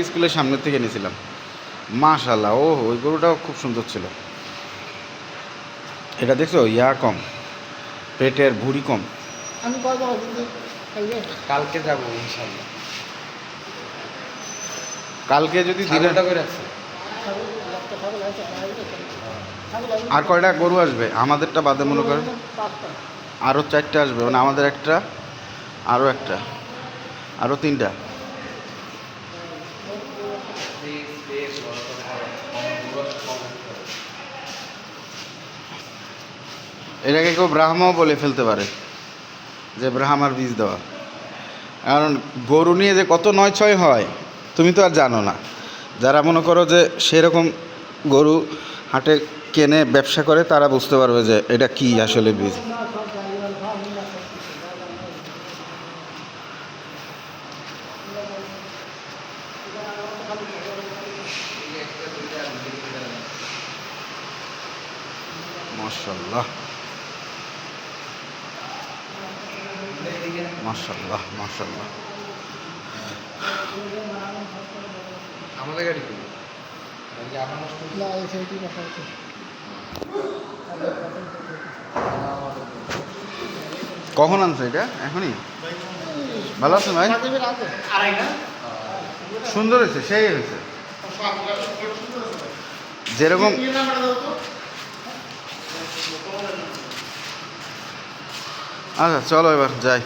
স্কুলের সামনে থেকে নিয়েছিলাম। মাশাআল্লাহ, ও ওই গরুটাও খুব সুন্দর ছিল। এটা দেখছো, ইয়া কম, পেটের ভুঁড়ি কম। কালকে যাবো ইনশাআল্লাহ। কালকে যদি দিনে ছাগলটা করে আছে। আর কয়টা গরু আসবে আমাদেরটা বাদে মনে করেন আরও 4টা আসবে, মানে আমাদের একটা, আরও একটা, আরও 3টা। এটাকে কেউ ব্রাহ্মও বলে ফেলতে পারে, যে ব্রাহ্মার বীজ দেওয়া। কারণ গরু নিয়ে যে কত নয় ছয় হয় তুমি তো আর জানো না। যারা মনে করো যে সেরকম গরু হাটে কেনে ব্যবসা করে তারা বুঝতে পারবে যে এটা কি আসলে বীজ। মাশাআল্লাহ, মাশাআল্লাহ, মাশাআল্লাহ। আমাদের গাড়ি কই? আমার নষ্ট না এই সেইটি রাখা আছে। কখন আনছে এটা? এখনই? ভালো আছে ভাই? সুন্দর হয়েছে, সেই হয়েছে যেরকম। আচ্ছা চলো এবার যাই।